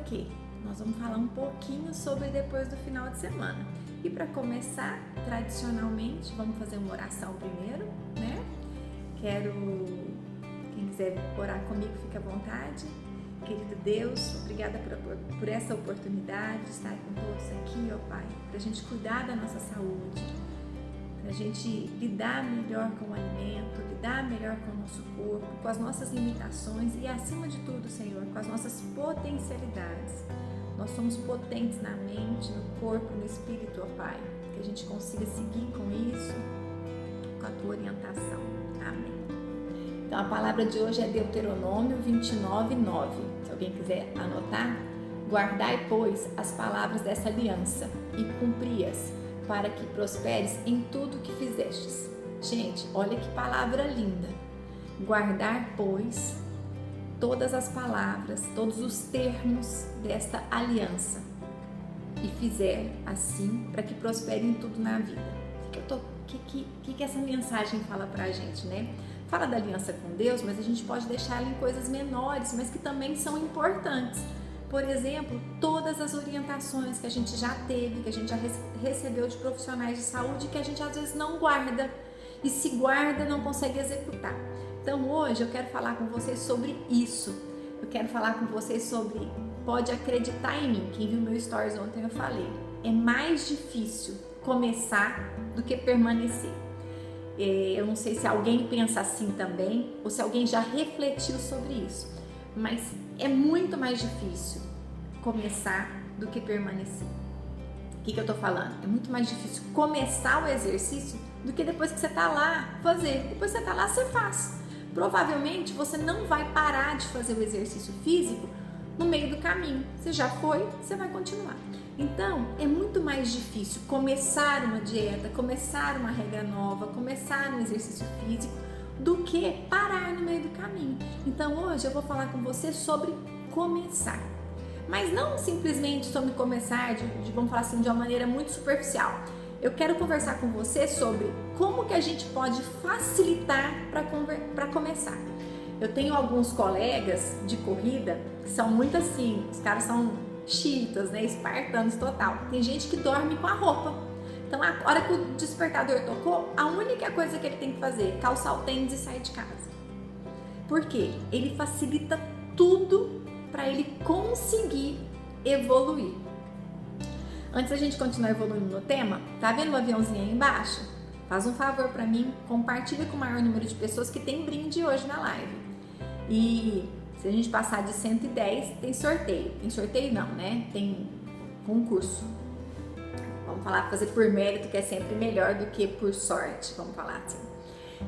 quê? Nós vamos falar um pouquinho sobre depois do final de semana. E para começar, tradicionalmente, vamos fazer uma oração primeiro, né? Quem quiser orar comigo, fique à vontade. Querido Deus, obrigada por essa oportunidade de estar com todos aqui, ó Pai, para a gente cuidar da nossa saúde, para a gente lidar melhor com o alimento, lidar melhor com o nosso corpo, com as nossas limitações e, acima de tudo, Senhor, com as nossas potencialidades. Nós somos potentes na mente, no corpo, no espírito, ó Pai, que a gente consiga seguir com isso, com a Tua orientação. Amém. Então, a palavra de hoje é Deuteronômio 29:9. Se alguém quiser anotar, guardai, pois, as palavras dessa aliança e cumpri-as, para que prosperes em tudo que fizestes. Gente, olha que palavra linda. Guardar, pois, todas as palavras, todos os termos desta aliança e fizer assim para que prospere em tudo na vida. O que essa mensagem fala pra gente, né? Fala da aliança com Deus, mas a gente pode deixar ela em coisas menores, mas que também são importantes. Por exemplo, todas as orientações que a gente já teve, que a gente já recebeu de profissionais de saúde, que a gente às vezes não guarda, e se guarda não consegue executar. Então hoje eu quero falar com vocês sobre isso. Eu quero falar com vocês sobre pode acreditar em mim. Quem viu meu stories ontem eu falei, é mais difícil começar do que permanecer. Eu não sei se alguém pensa assim também, ou se alguém já refletiu sobre isso, mas é muito mais difícil começar do que permanecer. O que eu tô falando? É muito mais difícil começar o exercício do que depois que você tá lá fazer. Depois que você tá lá, você faz. Provavelmente você não vai parar de fazer o exercício físico no meio do caminho. Você já foi, você vai continuar. Então, é muito mais difícil começar uma dieta, começar uma regra nova, começar um exercício físico, do que parar no meio do caminho. Então, hoje eu vou falar com você sobre começar. Mas não simplesmente sobre começar, vamos falar assim, de uma maneira muito superficial. Eu quero conversar com você sobre como que a gente pode facilitar para começar. Eu tenho alguns colegas de corrida que são muito assim, os caras são chiitas, né, espartanos total. Tem gente que dorme com a roupa. Então, a hora que o despertador tocou, a única coisa que ele tem que fazer é calçar o tênis e sair de casa. Por quê? Ele facilita tudo para ele conseguir evoluir. Antes da gente continuar evoluindo no tema, tá vendo o aviãozinho aí embaixo? Faz um favor para mim, compartilha com o maior número de pessoas que tem brinde hoje na live. E se a gente passar de 110, tem sorteio. Tem sorteio não, né? Tem concurso. Vamos falar, fazer por mérito, que é sempre melhor do que por sorte, vamos falar assim.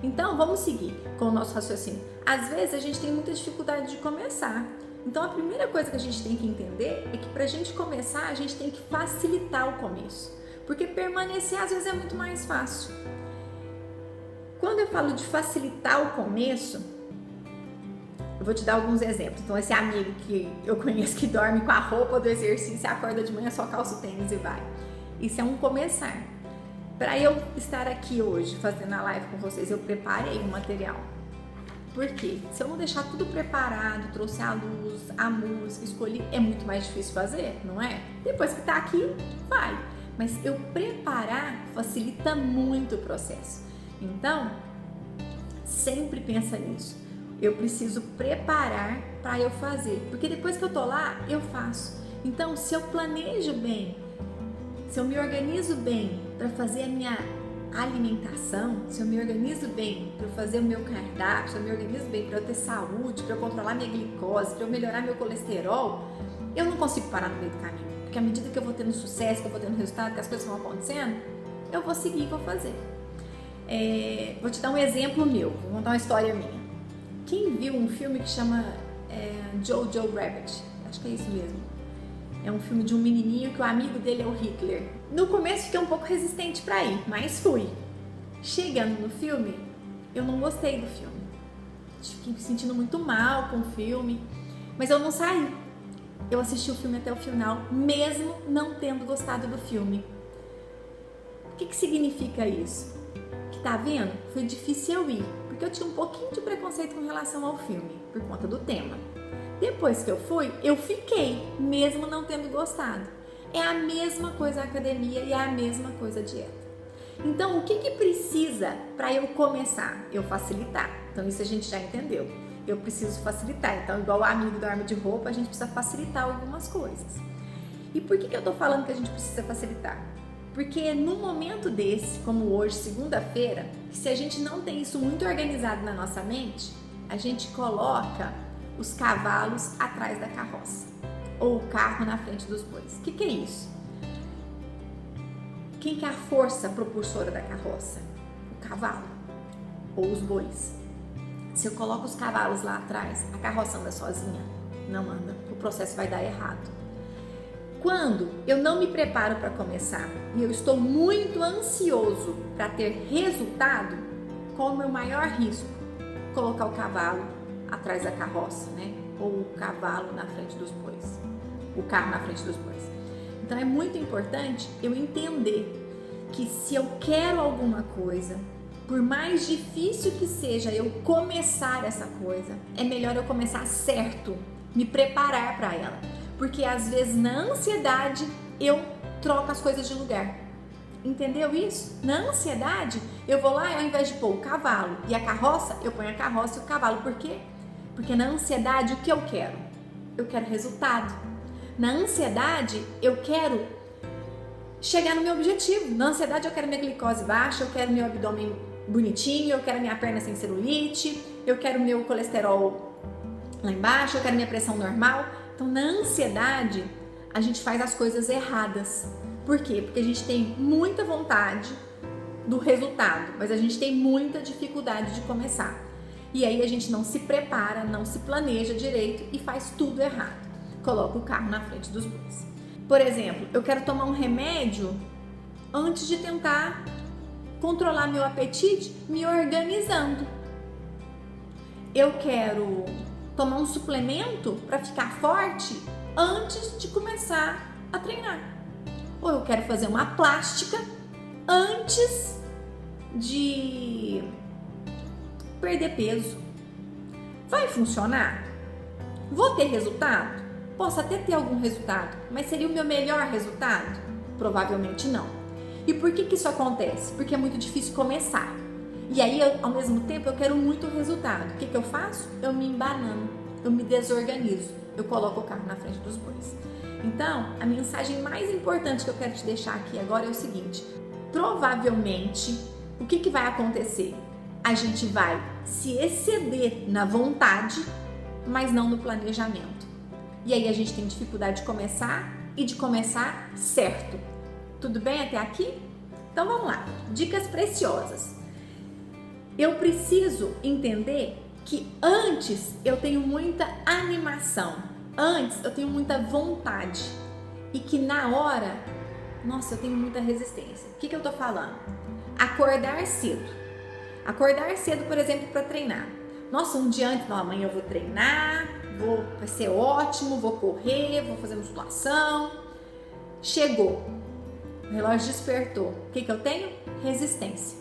Então, vamos seguir com o nosso raciocínio. Às vezes a gente tem muita dificuldade de começar. Então, a primeira coisa que a gente tem que entender é que pra gente começar, a gente tem que facilitar o começo. Porque permanecer às vezes é muito mais fácil. Quando eu falo de facilitar o começo, eu vou te dar alguns exemplos. Então, esse amigo que eu conheço que dorme com a roupa do exercício, acorda de manhã, só calça o tênis e vai. Isso é um começar. Para eu estar aqui hoje fazendo a live com vocês, eu preparei o material. Por quê? Se eu não deixar tudo preparado, trouxe a luz, a música, escolhi, é muito mais difícil fazer, não é? Depois que tá aqui, vai. Mas eu preparar facilita muito o processo. Então, sempre pensa nisso. Eu preciso preparar para eu fazer, porque depois que eu tô lá, eu faço. Então, se eu planejo bem, se eu me organizo bem para fazer a minha alimentação, se eu me organizo bem para fazer o meu cardápio, se eu me organizo bem para eu ter saúde, para eu controlar minha glicose, para eu melhorar meu colesterol, eu não consigo parar no meio do caminho. Porque à medida que eu vou tendo sucesso, que eu vou tendo resultado, que as coisas vão acontecendo, eu vou seguir e vou fazer. Vou te dar um exemplo meu, vou contar uma história minha. Quem viu um filme que chama Jojo Rabbit? Acho que é isso mesmo. É um filme de um menininho que o amigo dele é o Hitler. No começo fiquei um pouco resistente para ir, mas fui. Chegando no filme, eu não gostei do filme. Fiquei me sentindo muito mal com o filme, mas eu não saí. Eu assisti o filme até o final, mesmo não tendo gostado do filme. O que significa isso? Que tá vendo? Foi difícil eu ir, porque eu tinha um pouquinho de preconceito com relação ao filme, por conta do tema. Depois que eu fui, eu fiquei, mesmo não tendo gostado. É a mesma coisa a academia e é a mesma coisa a dieta. Então, o que precisa para eu começar? Eu facilitar. Então, isso a gente já entendeu. Eu preciso facilitar. Então, igual o amigo do arma de roupa, a gente precisa facilitar algumas coisas. E por que eu tô falando que a gente precisa facilitar? Porque num momento desse, como hoje, segunda-feira, se a gente não tem isso muito organizado na nossa mente, a gente coloca os cavalos atrás da carroça ou o carro na frente dos bois. O que é isso? Quem que é a força propulsora da carroça? O cavalo ou os bois. Se eu coloco os cavalos lá atrás, a carroça anda sozinha? Não anda. O processo vai dar errado. Quando eu não me preparo para começar e eu estou muito ansioso para ter resultado, qual é o meu maior risco? Colocar o cavalo atrás da carroça, né? Ou o cavalo na frente dos bois, o carro na frente dos bois. Então é muito importante eu entender que se eu quero alguma coisa, por mais difícil que seja eu começar essa coisa, é melhor eu começar certo, me preparar para ela. Porque às vezes na ansiedade eu troco as coisas de lugar. Entendeu isso? Na ansiedade eu vou lá e ao invés de pôr o cavalo e a carroça, eu ponho a carroça e o cavalo. Por quê? Porque na ansiedade o que eu quero? Eu quero resultado. Na ansiedade eu quero chegar no meu objetivo. Na ansiedade eu quero minha glicose baixa, eu quero meu abdômen bonitinho, eu quero minha perna sem celulite, eu quero meu colesterol lá embaixo, eu quero minha pressão normal. Então, na ansiedade, a gente faz as coisas erradas. Por quê? Porque a gente tem muita vontade do resultado, mas a gente tem muita dificuldade de começar. E aí a gente não se prepara, não se planeja direito e faz tudo errado. Coloca o carro na frente dos bois. Por exemplo, eu quero tomar um remédio antes de tentar controlar meu apetite me organizando. Eu quero tomar um suplemento para ficar forte antes de começar a treinar. Ou eu quero fazer uma plástica antes de perder peso. Vai funcionar? Vou ter resultado? Posso até ter algum resultado, mas seria o meu melhor resultado? Provavelmente não. E por que isso acontece? Porque é muito difícil começar. E aí, ao mesmo tempo, eu quero muito resultado. O que eu faço? Eu me embanano, eu me desorganizo, eu coloco o carro na frente dos bois. Então, a mensagem mais importante que eu quero te deixar aqui agora é o seguinte: provavelmente, o que vai acontecer? A gente vai se exceder na vontade, mas não no planejamento. E aí a gente tem dificuldade de começar e de começar certo. Tudo bem até aqui? Então vamos lá, dicas preciosas. Eu preciso entender que antes eu tenho muita animação, antes eu tenho muita vontade e que na hora, nossa, eu tenho muita resistência. O que eu tô falando? Acordar cedo. Acordar cedo, por exemplo, para treinar. Nossa, um dia antes, não, amanhã eu vou treinar, vai ser ótimo, vou correr, vou fazer musculação. Chegou, o relógio despertou. O que eu tenho? Resistência.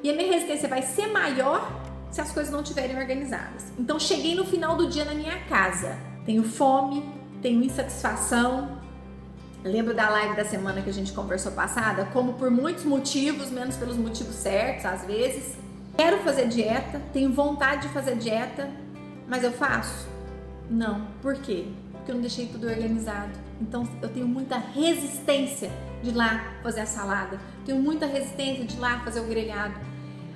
E a minha resistência vai ser maior se as coisas não estiverem organizadas. Então, cheguei no final do dia na minha casa. Tenho fome, tenho insatisfação. Lembro da live da semana que a gente conversou passada? Como por muitos motivos, menos pelos motivos certos, às vezes. Quero fazer dieta, tenho vontade de fazer dieta, mas eu faço? Não. Por quê? Porque eu não deixei tudo organizado. Então, eu tenho muita resistência de ir lá fazer a salada. Tenho muita resistência de ir lá fazer o grelhado.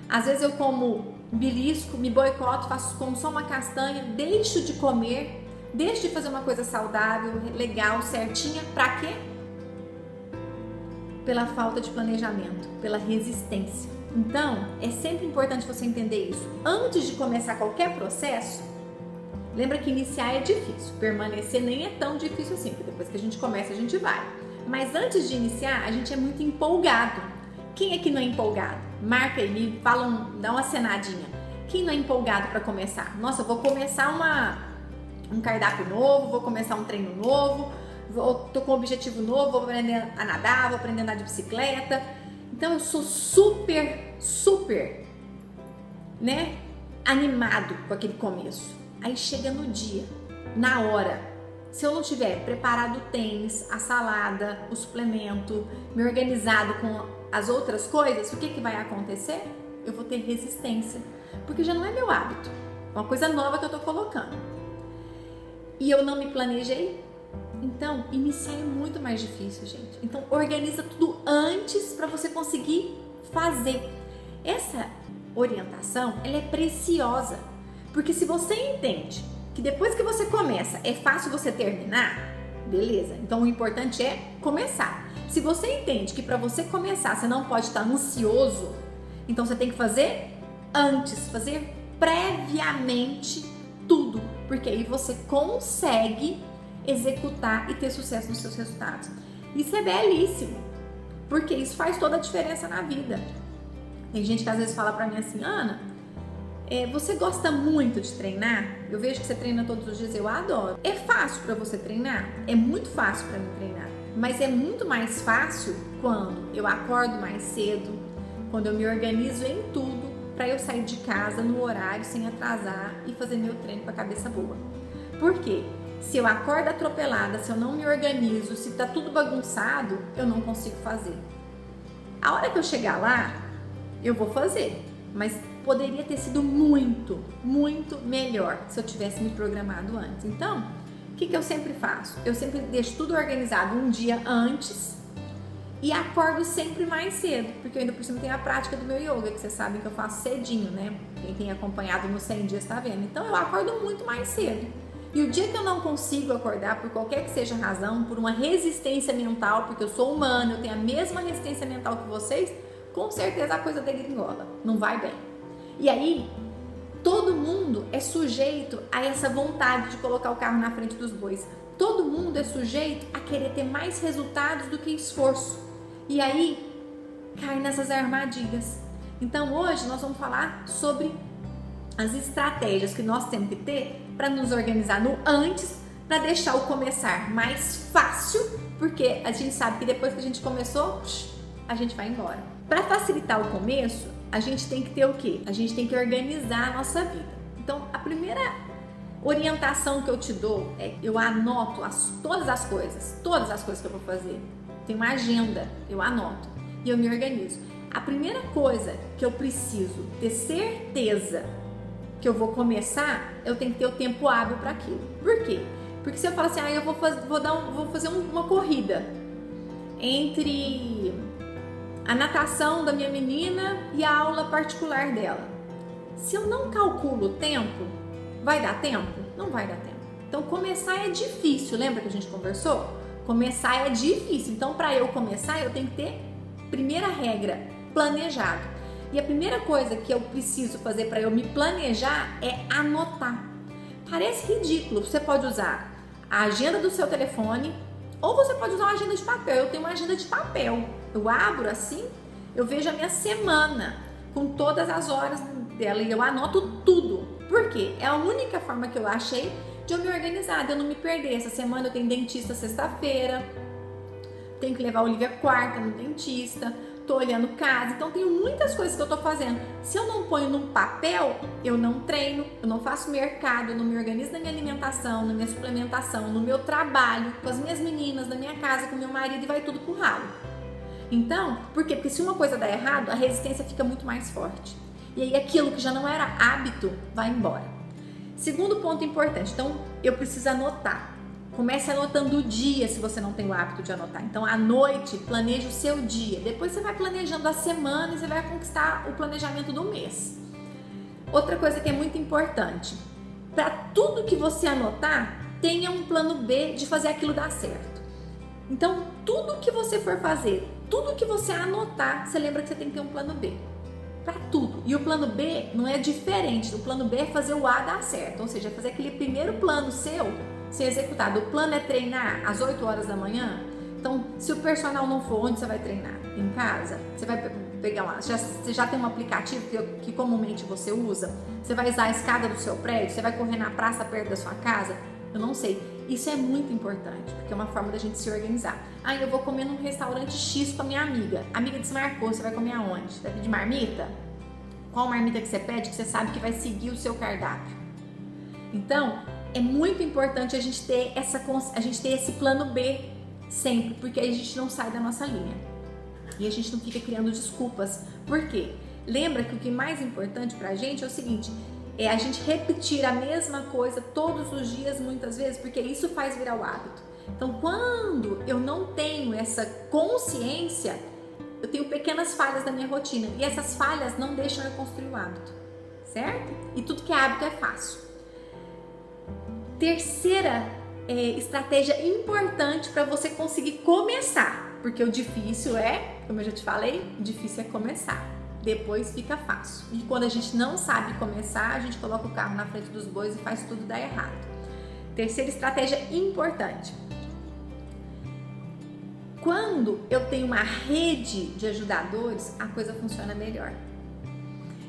Às vezes eu como belisco, me boicoto, como só uma castanha, deixo de comer, deixo de fazer uma coisa saudável, legal, certinha. Pra quê? Pela falta de planejamento, pela resistência. Então, é sempre importante você entender isso. Antes de começar qualquer processo, lembra que iniciar é difícil, permanecer nem é tão difícil assim, porque depois que a gente começa, a gente vai. Mas antes de iniciar, a gente é muito empolgado. Quem é que não é empolgado? Marca aí, me fala, dá uma acenadinha. Quem não é empolgado para começar? Nossa, eu vou começar um cardápio novo, vou começar um treino novo, tô com um objetivo novo, vou aprender a nadar, vou aprender a andar de bicicleta. Então eu sou super, né, animado com aquele começo. Aí chega no dia, na hora. Se eu não tiver preparado o tênis, a salada, o suplemento, me organizado com as outras coisas, o que vai acontecer? Eu vou ter resistência, porque já não é meu hábito, é uma coisa nova que eu tô colocando. E eu não me planejei, então iniciar é muito mais difícil, gente. Então organiza tudo antes para você conseguir fazer. Essa orientação, ela é preciosa, porque se você entende que depois que você começa é fácil você terminar, beleza, então o importante é começar. Se você entende que para você começar você não pode estar ansioso, então você tem que fazer antes, fazer previamente tudo, porque aí você consegue executar e ter sucesso nos seus resultados. Isso é belíssimo, porque isso faz toda a diferença na vida. Tem gente que às vezes fala pra mim assim: Ana, você gosta muito de treinar? Eu vejo que você treina todos os dias, eu adoro. É fácil pra você treinar? É muito fácil pra mim treinar, mas é muito mais fácil quando eu acordo mais cedo, quando eu me organizo em tudo pra eu sair de casa no horário sem atrasar e fazer meu treino com a cabeça boa. Por quê? Se eu acordo atropelada, se eu não me organizo, se tá tudo bagunçado, eu não consigo fazer. A hora que eu chegar lá, eu vou fazer, mas poderia ter sido muito, muito melhor se eu tivesse me programado antes. Então, o que eu sempre faço? Eu sempre deixo tudo organizado um dia antes e acordo sempre mais cedo, porque eu ainda por cima tenho a prática do meu yoga, que vocês sabem que eu faço cedinho, né? Quem tem acompanhado nos 100 dias tá vendo. Então, eu acordo muito mais cedo. E o dia que eu não consigo acordar, por qualquer que seja a razão, por uma resistência mental, porque eu sou humana, eu tenho a mesma resistência mental que vocês, com certeza a coisa degringola, não vai bem. E aí, todo mundo é sujeito a essa vontade de colocar o carro na frente dos bois. Todo mundo é sujeito a querer ter mais resultados do que esforço. E aí, cai nessas armadilhas. Então hoje nós vamos falar sobre as estratégias que nós temos que ter para nos organizar no antes, para deixar o começar mais fácil, porque a gente sabe que depois que a gente começou, a gente vai embora. Para facilitar o começo, a gente tem que ter o quê? A gente tem que organizar a nossa vida. Então, a primeira orientação que eu te dou é: eu anoto todas as coisas que eu vou fazer. Tem uma agenda, eu anoto e eu me organizo. A primeira coisa que eu preciso ter certeza que eu vou começar, eu tenho que ter o tempo hábil para aquilo. Por quê? Porque se eu falar assim, eu vou fazer uma corrida entre a natação da minha menina e a aula particular dela. Se eu não calculo o tempo, vai dar tempo? Não vai dar tempo. Então começar é difícil, lembra que a gente conversou? Começar é difícil, então para eu começar eu tenho que ter, primeira regra, planejado. E a primeira coisa que eu preciso fazer para eu me planejar é anotar. Parece ridículo, você pode usar a agenda do seu telefone ou você pode usar uma agenda de papel. Eu tenho uma agenda de papel, eu abro assim, eu vejo a minha semana com todas as horas dela e eu anoto tudo. Por quê? É a única forma que eu achei de eu me organizar, de eu não me perder. Essa semana eu tenho dentista sexta-feira, tenho que levar a Olivia quarta no dentista, tô olhando casa, então tenho muitas coisas que eu tô fazendo. Se eu não ponho num papel, eu não treino, eu não faço mercado, eu não me organizo na minha alimentação, na minha suplementação, no meu trabalho, com as minhas meninas, na minha casa, com meu marido, e vai tudo pro ralo. Então, por quê? Porque se uma coisa dá errado, a resistência fica muito mais forte. E aí aquilo que já não era hábito vai embora. Segundo ponto importante, então eu preciso anotar. Comece anotando o dia se você não tem o hábito de anotar. Então à noite planeje o seu dia. Depois você vai planejando a semana e você vai conquistar o planejamento do mês. Outra coisa que é muito importante, para tudo que você anotar, tenha um plano B de fazer aquilo dar certo. Então tudo que você for fazer, tudo que você anotar, você lembra que você tem que ter um plano B. Para tudo. E o plano B não é diferente. O plano B é fazer o A dar certo, ou seja, é fazer aquele primeiro plano seu ser executado. O plano é treinar às 8 horas da manhã. Então, se o personal não for, onde você vai treinar? Em casa? Você vai pegar você já tem um aplicativo que comumente você usa? Você vai usar a escada do seu prédio? Você vai correr na praça perto da sua casa? Eu não sei. Isso é muito importante, porque é uma forma da gente se organizar. Eu vou comer num restaurante X com a minha amiga. A amiga desmarcou, você vai comer aonde? Você vai pedir marmita? Qual marmita que você pede que você sabe que vai seguir o seu cardápio? Então, é muito importante a gente ter esse plano B sempre, porque aí a gente não sai da nossa linha e a gente não fica criando desculpas. Por quê? Lembra que o que é mais importante pra gente é o seguinte, é a gente repetir a mesma coisa todos os dias, muitas vezes, porque isso faz virar o hábito. Então, quando eu não tenho essa consciência, eu tenho pequenas falhas na minha rotina e essas falhas não deixam eu construir o hábito, certo? E tudo que é hábito é fácil. Terceira estratégia importante para você conseguir começar, porque o difícil como eu já te falei, o difícil é começar, depois fica fácil. E quando a gente não sabe começar, a gente coloca o carro na frente dos bois e faz tudo dar errado. Terceira estratégia importante. Quando eu tenho uma rede de ajudadores, a coisa funciona melhor.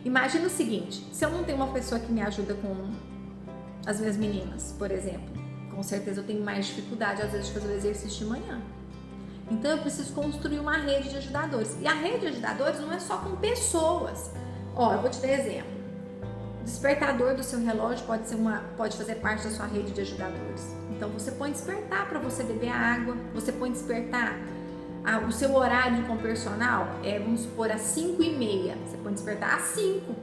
Imagina o seguinte, se eu não tenho uma pessoa que me ajuda com as minhas meninas, por exemplo, com certeza eu tenho mais dificuldade às vezes de fazer o exercício de manhã. Então eu preciso construir uma rede de ajudadores. E a rede de ajudadores não é só com pessoas. Ó, eu vou te dar exemplo. O despertador do seu relógio pode fazer parte da sua rede de ajudadores. Então você põe despertar para você beber a água, você põe despertar o seu horário com o personal vamos supor, às 5h30. Você põe despertar às 5.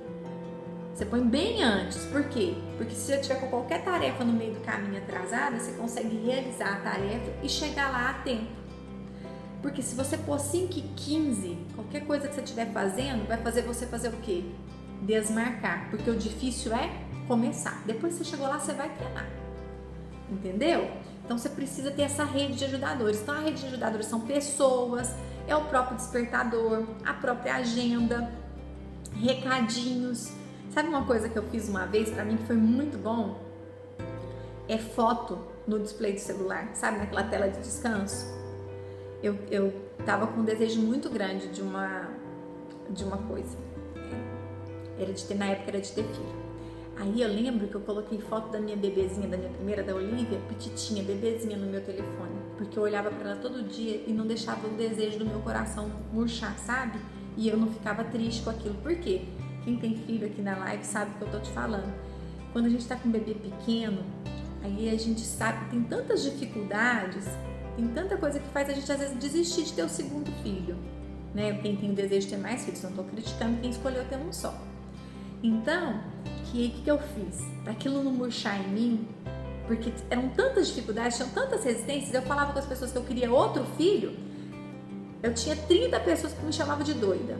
Você põe bem antes. Por quê? Porque se você tiver com qualquer tarefa no meio do caminho atrasada, você consegue realizar a tarefa e chegar lá a tempo. Porque se você pôr 5h15, qualquer coisa que você estiver fazendo, vai fazer você fazer o quê? Desmarcar. Porque o difícil é começar. Depois que você chegou lá, você vai treinar. Entendeu? Então você precisa ter essa rede de ajudadores. Então a rede de ajudadores são pessoas, é o próprio despertador, a própria agenda, recadinhos. Sabe uma coisa que eu fiz uma vez pra mim que foi muito bom? É foto no display do celular, sabe, naquela tela de descanso? Eu tava com um desejo muito grande de uma coisa. Na época era de ter filho. Aí eu lembro que eu coloquei foto da minha bebezinha, da minha primeira, da Olivia, petitinha, bebezinha no meu telefone. Porque eu olhava pra ela todo dia e não deixava o desejo do meu coração murchar, sabe? E eu não ficava triste com aquilo. Por quê? Quem tem filho aqui na live sabe o que eu tô te falando. Quando a gente tá com um bebê pequeno, aí a gente sabe que tem tantas dificuldades, tem tanta coisa que faz a gente às vezes desistir de ter o segundo filho, né? Quem tem o desejo de ter mais filhos, não tô criticando quem escolheu ter um só. Então, o que eu fiz? Para aquilo não murchar em mim, porque eram tantas dificuldades, tinham tantas resistências, eu falava com as pessoas que eu queria outro filho, eu tinha 30 pessoas que me chamavam de doida.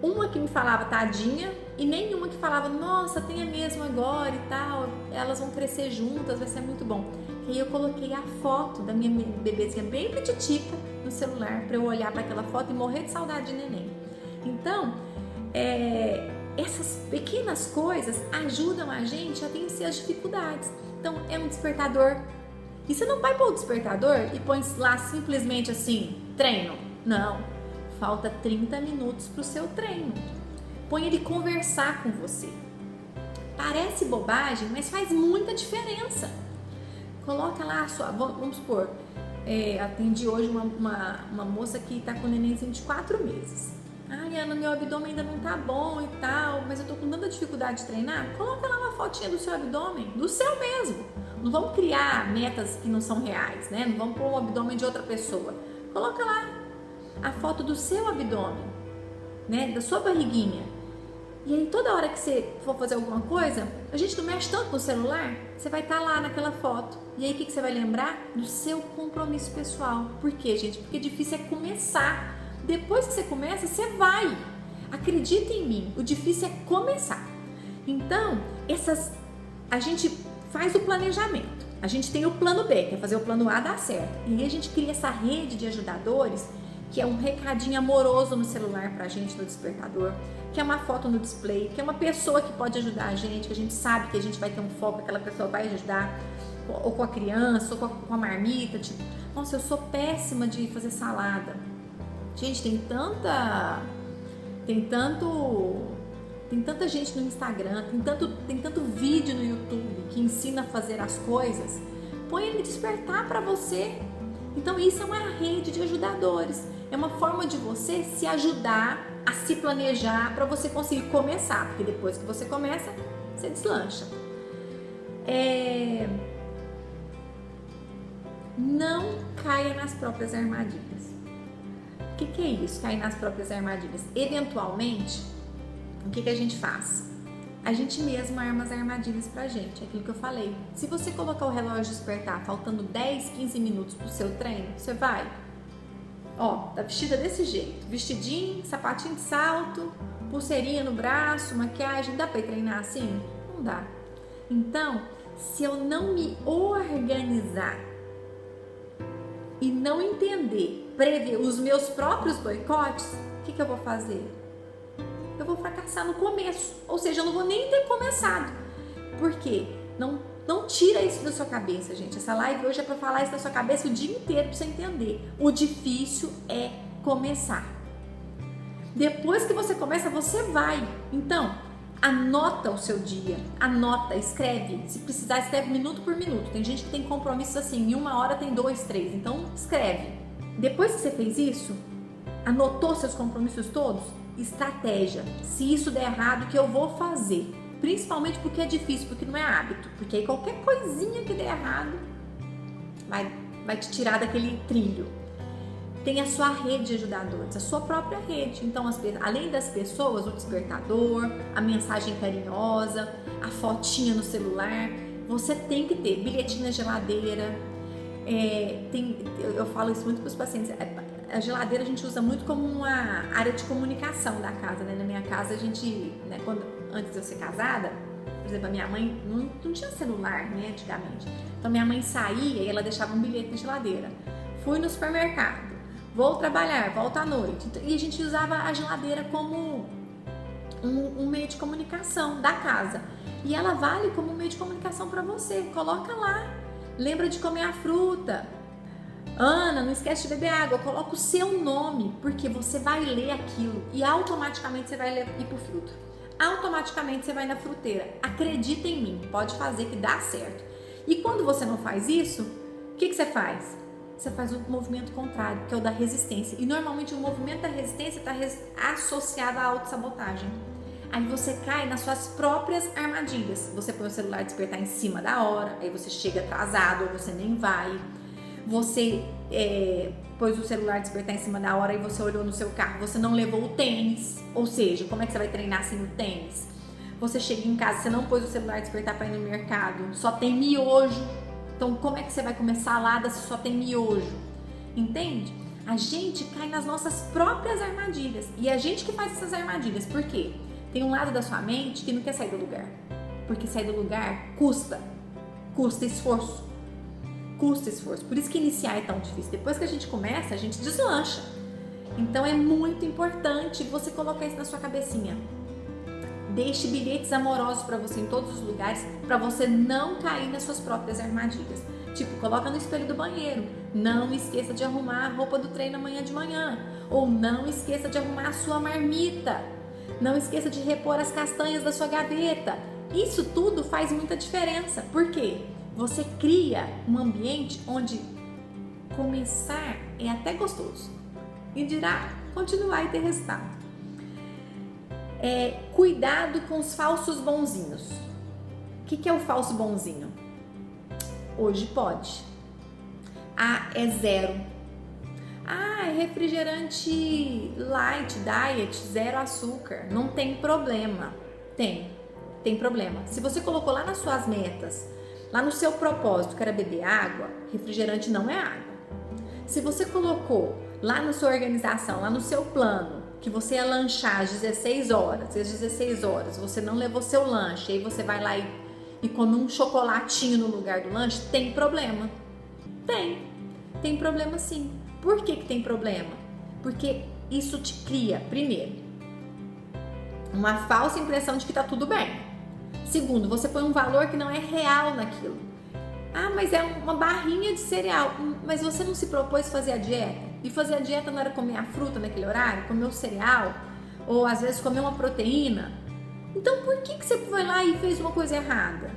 Uma que me falava tadinha e nenhuma que falava, nossa, tenha mesmo agora e tal, elas vão crescer juntas, vai ser muito bom. E aí eu coloquei a foto da minha bebezinha bem petitica no celular para eu olhar para aquela foto e morrer de saudade de neném. Então, essas pequenas coisas ajudam a gente a vencer as dificuldades. Então, é um despertador. E você não vai pôr o despertador e põe lá simplesmente assim, treino. Não, falta 30 minutos para o seu treino. Põe ele conversar com você. Parece bobagem, mas faz muita diferença. Coloca lá a sua... Vamos supor, atendi hoje uma moça que está com um nenenzinho de 4 meses. Ai, Ana, meu abdômen ainda não tá bom e tal, mas eu tô com tanta dificuldade de treinar. Coloca lá uma fotinha do seu abdômen, do seu mesmo. Não vamos criar metas que não são reais, né? Não vamos pôr o abdômen de outra pessoa. Coloca lá a foto do seu abdômen, né? Da sua barriguinha. E aí toda hora que você for fazer alguma coisa, a gente não mexe tanto no celular, você vai estar lá naquela foto. E aí o que você vai lembrar? Do seu compromisso pessoal. Por quê, gente? Porque difícil é começar. Depois que você começa, você vai. Acredita em mim, o difícil é começar. Então, a gente faz o planejamento. A gente tem o plano B, que é fazer o plano A dar certo. E aí a gente cria essa rede de ajudadores, que é um recadinho amoroso no celular pra gente, no despertador, que é uma foto no display, que é uma pessoa que pode ajudar a gente, que a gente sabe que a gente vai ter um foco, aquela pessoa vai ajudar, ou com a criança, ou com a marmita. Tipo, nossa, eu sou péssima de fazer salada. Gente, tem tanta gente no Instagram, tem tanto vídeo no YouTube que ensina a fazer as coisas. Põe ele despertar para você. Então isso é uma rede de ajudadores. É uma forma de você se ajudar a se planejar para você conseguir começar. Porque depois que você começa, você deslancha. Não caia nas próprias armadilhas. O que é isso? Cair nas próprias armadilhas. Eventualmente, o que a gente faz? A gente mesmo arma as armadilhas pra gente. É aquilo que eu falei. Se você colocar o relógio despertar faltando 10, 15 minutos pro seu treino, você vai. Ó, tá vestida desse jeito. Vestidinho, sapatinho de salto, pulseirinha no braço, maquiagem. Dá pra ir treinar assim? Não dá. Então, se eu não me organizar e não entender, prever os meus próprios boicotes, o que eu vou fazer? Eu vou fracassar no começo, ou seja, eu não vou nem ter começado. Por quê? Não tira isso da sua cabeça, gente. Essa live hoje é para falar isso da sua cabeça o dia inteiro para você entender. O difícil é começar. Depois que você começa, você vai. Então, anota o seu dia, anota, escreve. Se precisar, escreve minuto por minuto. Tem gente que tem compromissos assim, em 1 hora tem 2, 3. Então, escreve. Depois que você fez isso, anotou seus compromissos todos, estratégia. Se isso der errado, o que eu vou fazer? Principalmente porque é difícil, porque não é hábito. Porque aí qualquer coisinha que der errado vai te tirar daquele trilho. Tem a sua rede de ajudadores, a sua própria rede. Então, além das pessoas, o despertador, a mensagem carinhosa, a fotinha no celular, você tem que ter bilhetinho na geladeira. Eu falo isso muito para os pacientes. A geladeira a gente usa muito como uma área de comunicação da casa, né? Na minha casa, a gente, né, antes de eu ser casada, por exemplo, a minha mãe não tinha celular, né, antigamente. Então, minha mãe saía e ela deixava um bilhete na geladeira. Fui no supermercado, vou trabalhar, volto à noite. E a gente usava a geladeira como um meio de comunicação da casa. E ela vale como um meio de comunicação para você. Coloca lá. Lembra de comer a fruta. Ana, não esquece de beber água. Coloca o seu nome, porque você vai ler aquilo e automaticamente você vai ir pro filtro. Automaticamente você vai na fruteira. Acredita em mim, pode fazer que dá certo. E quando você não faz isso, o que você faz? Você faz o movimento contrário, que é o da resistência. E normalmente o movimento da resistência está associado à autossabotagem. Aí você cai nas suas próprias armadilhas. Você põe o celular despertar em cima da hora, aí você chega atrasado ou você nem vai. Você pôs o celular despertar em cima da hora e você olhou no seu carro, você não levou o tênis. Ou seja, como é que você vai treinar sem o tênis? Você chega em casa, você não pôs o celular despertar para ir no mercado, só tem miojo. Então, como é que você vai comer salada se só tem miojo? Entende? A gente cai nas nossas próprias armadilhas. E a gente que faz essas armadilhas, por quê? Tem um lado da sua mente que não quer sair do lugar. Porque sair do lugar custa esforço. Custa esforço. Por isso que iniciar é tão difícil. Depois que a gente começa, a gente deslancha. Então é muito importante você colocar isso na sua cabecinha. Deixe bilhetes amorosos para você em todos os lugares, para você não cair nas suas próprias armadilhas. Tipo, coloca no espelho do banheiro. Não esqueça de arrumar a roupa do treino amanhã de manhã. Ou não esqueça de arrumar a sua marmita. Não esqueça de repor as castanhas da sua gaveta. Isso tudo faz muita diferença. Por quê? Você cria um ambiente onde começar é até gostoso. E dirá continuar e ter resultado. Cuidado com os falsos bonzinhos. O que é o falso bonzinho? Hoje pode. É zero. É refrigerante light, diet, zero açúcar. Não tem problema. Tem problema. Se você colocou lá nas suas metas, lá no seu propósito, que era beber água, refrigerante não é água. Se você colocou lá na sua organização, lá no seu plano, que você ia lanchar às 16 horas, e às 16 horas você não levou seu lanche, aí você vai lá e come um chocolatinho no lugar do lanche, tem problema. Tem problema sim. Por que tem problema? Porque isso te cria, primeiro, uma falsa impressão de que tá tudo bem. Segundo, você põe um valor que não é real naquilo. Mas é uma barrinha de cereal. Mas você não se propôs fazer a dieta? E fazer a dieta não era comer a fruta naquele horário? Comer o cereal? Ou às vezes comer uma proteína? Então por que você foi lá e fez uma coisa errada?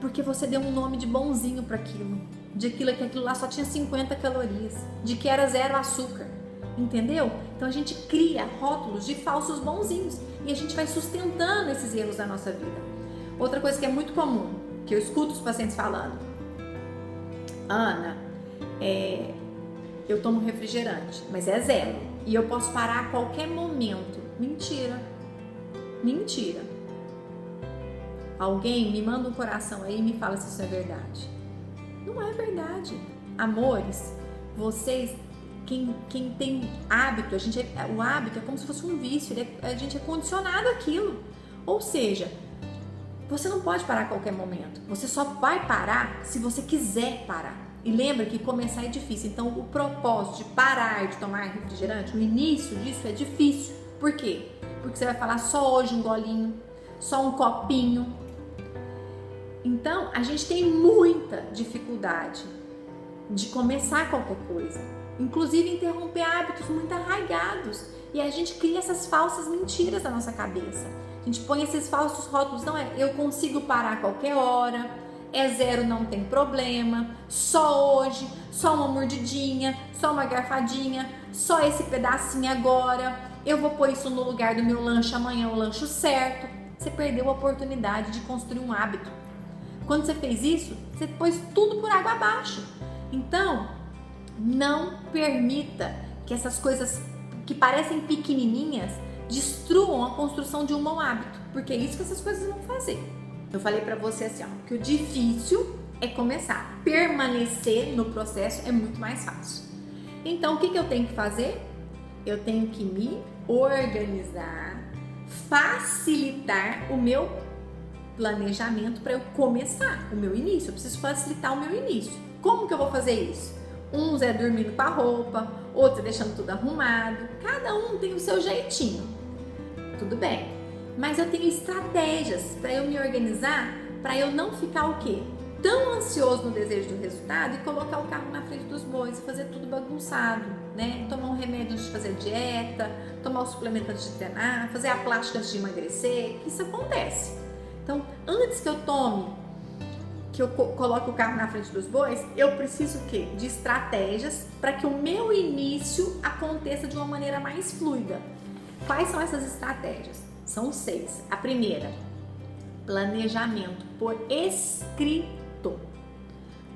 Porque você deu um nome de bonzinho para aquilo. De que aquilo lá só tinha 50 calorias. De que era zero açúcar. Entendeu? Então a gente cria rótulos de falsos bonzinhos. E a gente vai sustentando esses erros da nossa vida. Outra coisa que é muito comum. que eu escuto os pacientes falando: Ana, eu tomo refrigerante, mas é 0 e eu posso parar a qualquer momento. Mentira. Mentira. Alguém me manda um coração aí e me fala se isso é verdade. Não é verdade. Amores, vocês, quem tem hábito, o hábito é como se fosse um vício, a gente é condicionado àquilo. Ou seja, você não pode parar a qualquer momento. Você só vai parar se você quiser parar. E lembra que começar é difícil. Então, o propósito de parar de tomar refrigerante, o início disso é difícil. Por quê? Porque você vai falar só hoje um golinho, só um copinho. Então, a gente tem muita dificuldade de começar qualquer coisa. Inclusive, interromper hábitos muito arraigados. E a gente cria essas falsas mentiras na nossa cabeça. A gente põe esses falsos rótulos. Não é, eu consigo parar a qualquer hora. É 0, não tem problema. Só hoje, só uma mordidinha, só uma garfadinha, só esse pedacinho agora. Eu vou pôr isso no lugar do meu lanche amanhã, o lanche certo. Você perdeu a oportunidade de construir um hábito. Quando você fez isso, você pôs tudo por água abaixo. Então, não permita que essas coisas que parecem pequenininhas destruam a construção de um bom hábito, porque é isso que essas coisas vão fazer. Eu falei pra você assim, ó, que o difícil é começar. Permanecer no processo é muito mais fácil. Então, o que eu tenho que fazer? Eu tenho que me organizar, facilitar o meu planejamento para eu começar o meu início. Eu preciso facilitar o meu início. Como que eu vou fazer isso? Uns é dormindo com a roupa, outros é deixando tudo arrumado. Cada um tem o seu jeitinho. Tudo bem. Mas eu tenho estratégias para eu me organizar, para eu não ficar o quê? Tão ansioso no desejo do resultado e colocar o carro na frente dos bois e fazer tudo bagunçado, né? Tomar um remédio antes de fazer dieta, tomar o suplemento antes de treinar, fazer a plástica antes de emagrecer, que isso acontece. Então, antes que eu coloque o carro na frente dos bois, eu preciso o quê? De estratégias para que o meu início aconteça de uma maneira mais fluida. Quais são essas estratégias? São 6. A primeira, planejamento por escrito.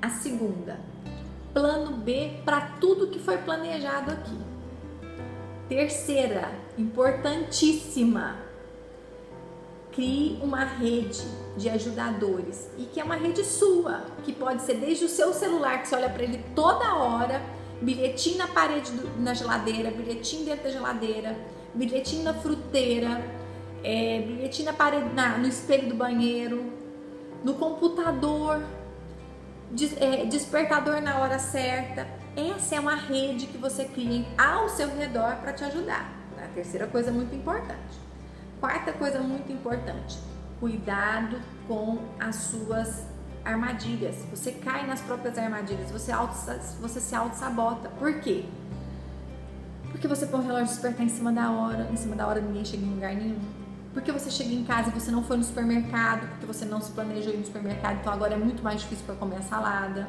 A segunda, plano B para tudo que foi planejado aqui. Terceira, importantíssima, crie uma rede de ajudadores e que é uma rede sua, que pode ser desde o seu celular, que você olha para ele toda hora, bilhetinho na parede na geladeira, bilhetinho dentro da geladeira, bilhetinho na fruteira, bilhetinho na parede, no espelho do banheiro, no computador, despertador na hora certa. Essa é uma rede que você cria ao seu redor para te ajudar. A terceira coisa muito importante. Quarta coisa muito importante, cuidado com as suas armadilhas. Você cai nas próprias armadilhas, você se auto-sabota. Por quê? Porque você põe o relógio despertar em cima da hora ninguém chega em lugar nenhum. Porque você chega em casa e você não foi no supermercado, porque você não se planejou ir no supermercado, então agora é muito mais difícil para comer a salada.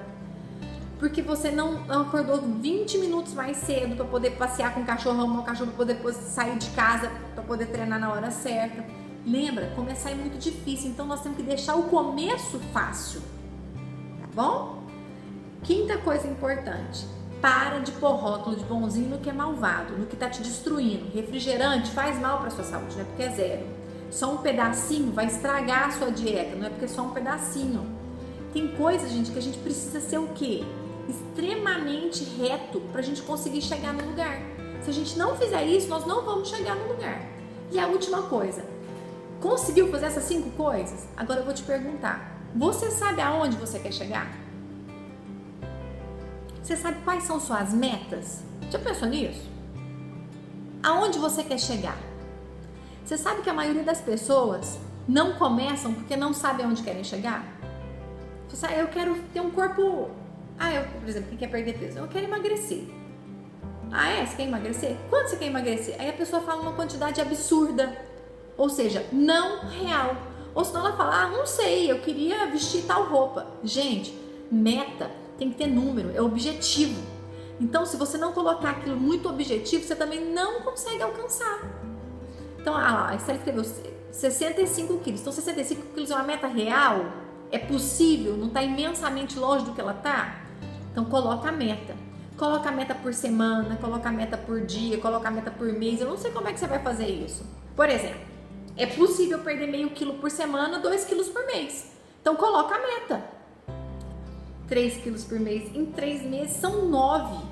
Porque você não acordou 20 minutos mais cedo para poder passear com o cachorro, arrumar o cachorro, para poder sair de casa, para poder treinar na hora certa. Lembra? Começar é muito difícil, então nós temos que deixar o começo fácil, tá bom? Quinta coisa importante, para de pôr rótulo de bonzinho no que é malvado, no que tá te destruindo. Refrigerante faz mal para sua saúde, não é porque é 0. Só um pedacinho vai estragar a sua dieta, não é porque é só um pedacinho. Tem coisas, gente, que a gente precisa ser o quê? Extremamente reto para a gente conseguir chegar no lugar. Se a gente não fizer isso, nós não vamos chegar no lugar. E a última coisa, conseguiu fazer essas 5 coisas? Agora eu vou te perguntar, você sabe aonde você quer chegar? Você sabe quais são suas metas? Já pensou nisso? Aonde você quer chegar? Você sabe que a maioria das pessoas não começam porque não sabem aonde querem chegar? Você sabe, eu quero ter um corpo... por exemplo, quem quer perder peso? Eu quero emagrecer. Você quer emagrecer? Quanto você quer emagrecer? Aí a pessoa fala uma quantidade absurda, ou seja, não real. Ou senão ela fala, não sei, eu queria vestir tal roupa. Gente, meta tem que ter número, é objetivo. Então, se você não colocar aquilo muito objetivo, você também não consegue alcançar. Então, a Estela escreveu 65 quilos. Então, 65 quilos é uma meta real? é possível, não está imensamente longe do que ela está? Então coloca a meta. Coloca a meta por semana, coloca a meta por dia, coloca a meta por mês. Eu não sei como é que você vai fazer isso. Por exemplo, é possível perder meio quilo por semana, 2 quilos por mês. Então coloca a meta. 3 quilos por mês. Em 3 meses são 9.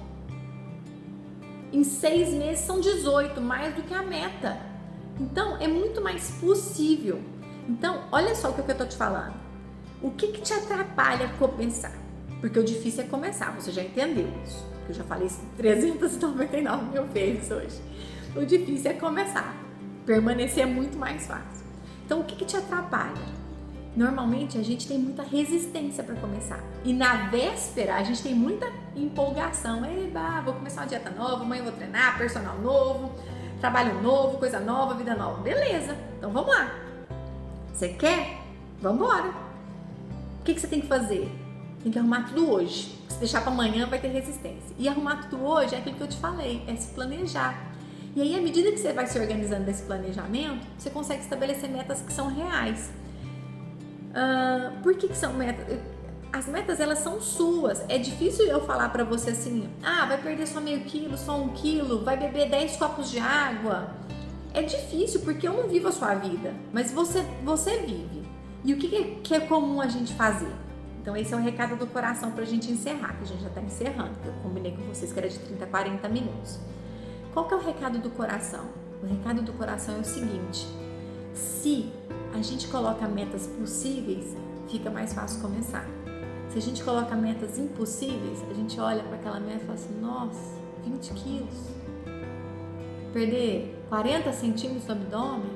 Em 6 meses são 18, mais do que a meta. Então é muito mais possível. Então, olha só o que eu tô te falando. O que te atrapalha a começar? Porque o difícil é começar, você já entendeu isso. Eu já falei isso 399 mil vezes hoje. O difícil é começar. Permanecer é muito mais fácil. Então, o que te atrapalha? Normalmente, a gente tem muita resistência para começar. E na véspera, a gente tem muita empolgação. Eba, vou começar uma dieta nova, amanhã eu vou treinar, personal novo, trabalho novo, coisa nova, vida nova. Beleza, então vamos lá. Você quer? Vamos embora. O que você tem que fazer? Tem que arrumar tudo hoje. Se deixar para amanhã vai ter resistência. E arrumar tudo hoje é aquilo que eu te falei, é se planejar. E aí, à medida que você vai se organizando nesse planejamento, você consegue estabelecer metas que são reais. Por que são metas? As metas, elas são suas. É difícil eu falar para você assim, vai perder só meio quilo, só 1 quilo, vai beber 10 copos de água. É difícil porque eu não vivo a sua vida, mas você vive. E o que é comum a gente fazer? Então esse é o recado do coração pra gente encerrar, que a gente já tá encerrando, que eu combinei com vocês que era de 30 a 40 minutos. Qual que é o recado do coração? O recado do coração é o seguinte: se a gente coloca metas possíveis, fica mais fácil começar. Se a gente coloca metas impossíveis, a gente olha para aquela meta e fala assim, nossa, 20 quilos, perder 40 centímetros no abdômen,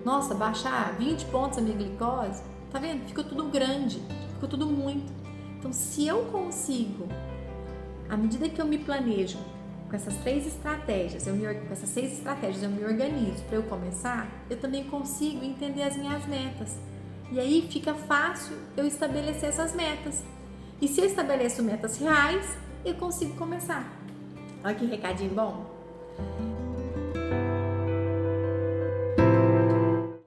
nossa, baixar 20 pontos a minha glicose, tá vendo? Ficou tudo grande, ficou tudo muito. Então, se eu consigo, à medida que eu me planejo, com essas 3 estratégias, com essas 6 estratégias, eu me organizo para eu começar, eu também consigo entender as minhas metas. E aí fica fácil eu estabelecer essas metas. E se eu estabeleço metas reais, eu consigo começar. Olha que recadinho bom.